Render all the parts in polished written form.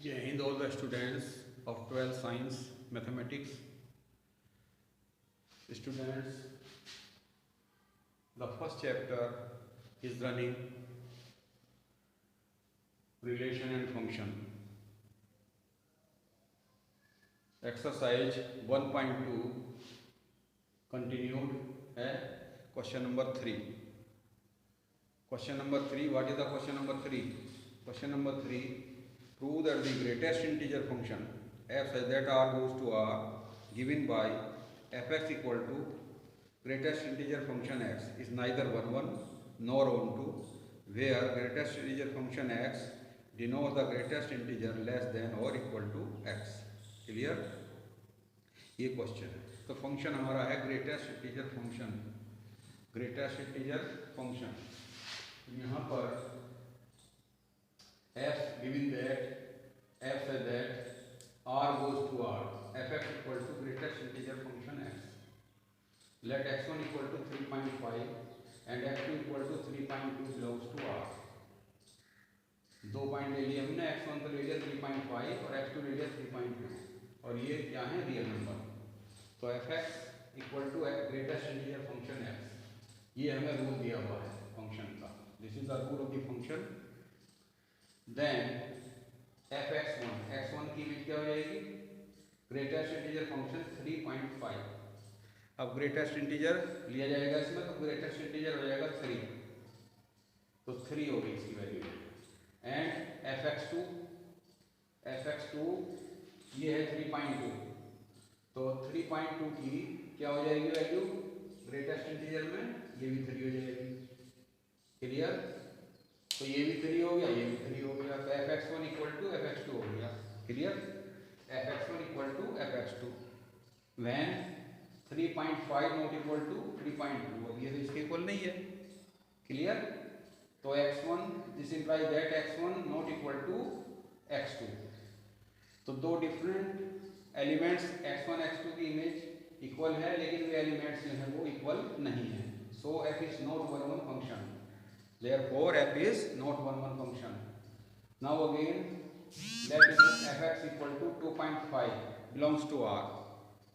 Jai Hind all the students of 12th Science Mathematics. Students, the first chapter is running relation and function. Exercise 1.2 continued at question number 3. Question number 3, what is the question number 3? Question number 3, prove that the greatest integer function f such that r goes to r given by fx equal to greatest integer function x is neither 1 1 nor onto, where greatest integer function x denotes the greatest integer less than or equal to x. Clear? ये question है. तो function हमारा है greatest integer function. Greatest integer function यहाँ पर f given that f says that r goes to r, fx equal to greatest integer function x. Let x1 equal to 3.5 and x2 equal to 3.2 belongs to r. दो point ले लिए हमने, x1 तो ले लिया 3.5 और x2 ले लिया 3.2 और ये क्या है? Real number. तो fx equal to greatest integer function x. ये हमें रूल दिया हुआ है फंक्शन का. This is the rule of the function. Then fx1, x1 की वैल्यू क्या हो जाएगी? Greatest integer function 3.5. अब ग्रेटेस्ट इंटीजर लिया जाएगा इसमें, तो ग्रेटेस्ट इंटीजर हो जाएगा 3. तो 3 होगी इसकी वैल्यू. एंड fx2 ये है 3.2. तो 3.2 की क्या हो जाएगी वैल्यू ग्रेटेस्ट इंटीजर में? ये भी 3 हो जाएगी. क्लियर? तो ये भी 3 हो गया, ये भी 3 हो गया. तो fx1 इक्वल टू fx2 हो गया. Clear? fx1 equal to fx2 when 3.5 not equal to 3.2. अब ये तो इसके इक्वल नहीं है. क्लियर? तो x1 this implies that x1 not equal to x2. तो दो डिफरेंट एलिमेंट्स x1 x2 की इमेज इक्वल है, लेकिन वे एलिमेंट्स जो हैं वो इक्वल नहीं है. सो f is not 1 1 function. Therefore f is not 1 1 function. Now again let fx equal to 2.5 belongs to r.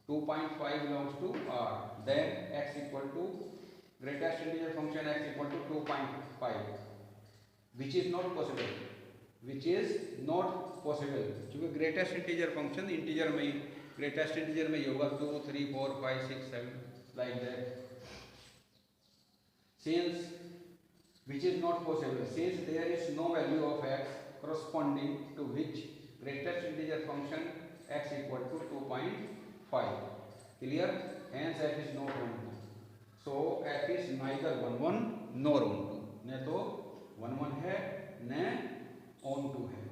2.5 belongs to r. Then x equal to greatest integer function x equal to 2.5, which is not possible. Which is not possible. क्योंकि greatest integer function integer में ही, greatest integer में ही होगा 2 3 4 5 6 7 like that. Since which is not possible, since there is no value of x corresponding to which greatest integer function x equal to 2.5. Clear? Hence f is not 1 2. So f is neither 1 1 nor on 2. न तो 1 1 है न on 2 है.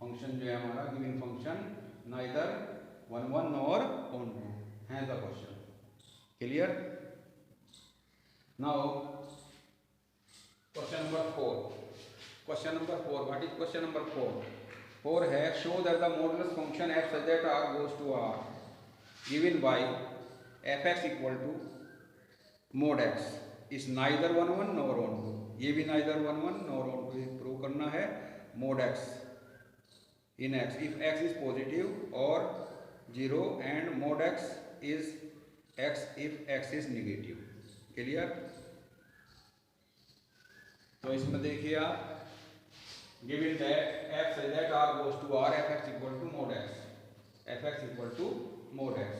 Function जो है हमारा given function neither 1 1 nor on 2 है the question. Clear? Now question number 4. Question number 4, what is question number 4? 4 है show that the modulus function f such that r goes to r given by fx equal to mod x is neither 1 1 nor on 2. ये भी neither 1 1 nor on 2 prove करना है. mod x in x if x is positive or 0 and mod x is x if x is negative. Clear? तो इसमें देखिए आप, given that f such that r goes to r fx equal to mod x, fx equal to mod x.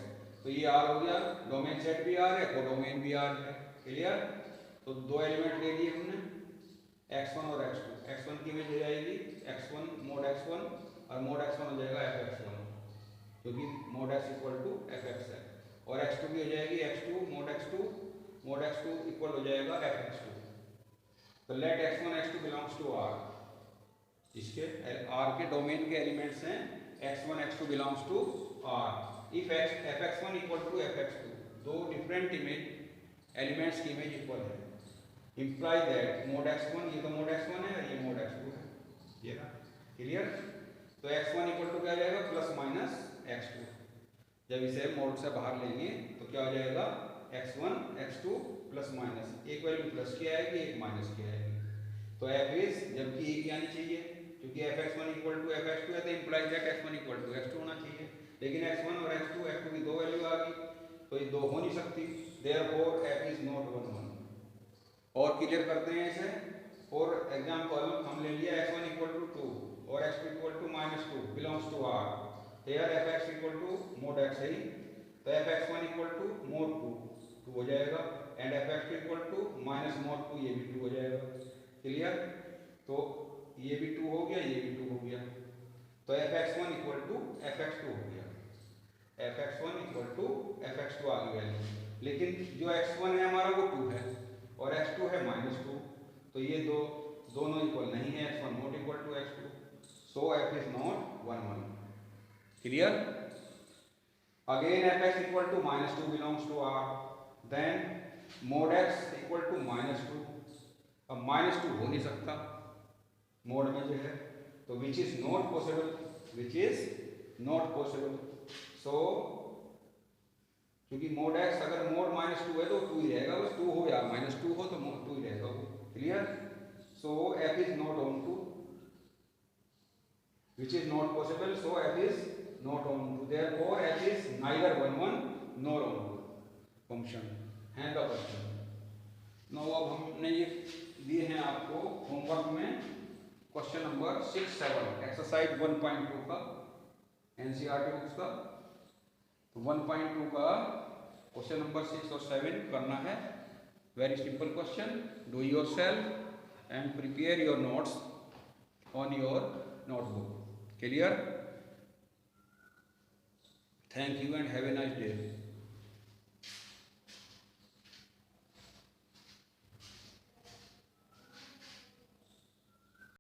तो ये r हो गया, domain set भी r है, कोडोमेन भी r है. क्लियर? तो दो एलिमेंट ले लिए हमने x1 और x2. x1 की इमेज हो जाएगी x1 mod x1 और mod x1 हो जाएगा fx1, क्योंकि mod x equal to fx है. और x2 की हो जाएगी x2 mod x2 इक्वल हो जाएगा fx2. तो let x1 x2 belongs to r. इसके r के डोमेन के एलिमेंट्स हैं x1 x2 belongs to r. If fx1 equal to fx2, दो डिफरेंट इमेज एलिमेंट्स की इमेज इक्वल है, इम्प्लाई दैट mod x1, ये तो mod x1 है और ये mod x2 है. ये ना. क्लियर? तो x1 इक्वल टू क्या जाएगा? Plus minus x2. जब इसे मोड से बाहर लेंगे तो क्या हो जाएगा? x1 x2 plus minus. एक वैल्यू प्लस की आएगी, एक माइनस की आएगी. तो f इज, जबकि एक आनी चाहिए, क्योंकि fx1 इक्वल टू fx2 है तो implies that x1 equal to x2 होना चाहिए, लेकिन x1 और x2 की दो वैल्यू आ गई तो ये दो हो नहीं सकती, देयरफॉर f इज नॉट 1 1। और क्लियर करते हैं इसे। फॉर एग्जांपल हम ले लिया x1 इक्वल टू 2 और x2 equal to -2 belongs to R, here fx equal to mod x है, तो fx1 इक्वल टू mod 2 हो जाएगा and fx2 equal to -mod 2, ये भी 2 हो जाएगा। क्लियर, तो ये भी 2 हो गया, ये भी 2 हो गया, तो fx1 इक्वल टू fx2 हो गया, fx1 इक्वल टू fx2 आ गई वैल्यू। लेकिन जो x1 है हमारा वो 2 है और x2 है -2, तो ये दोनों इक्वल नहीं है, x1 not equal to x2, so f is not 1 1। Clear, again fx equal to -2 belongs to R, then mod x equal to -2, अब -2 हो नहीं सकता मोड में जो है, तो which is not possible, which is not possible. So क्योंकि mode x अगर मोड -2 है तो 2 ही रहेगा, बस 2 हो या -2 हो तो मोड 2 ही रहेगा वो। Clear, so f is not onto, which is not possible, so f is not onto, therefore f is neither 1 1 nor onto function है द क्वेश्चन। नाउ अब हमने ये दिए हैं आपको होमवर्क में क्वेश्चन नंबर 6 7 एक्सरसाइज 1.2 का NCERT books का, तो 1.2 का क्वेश्चन नंबर 6 और 7 करना है। Very simple question, do yourself and prepare your notes on your notebook. Clear, thank you and have a nice day.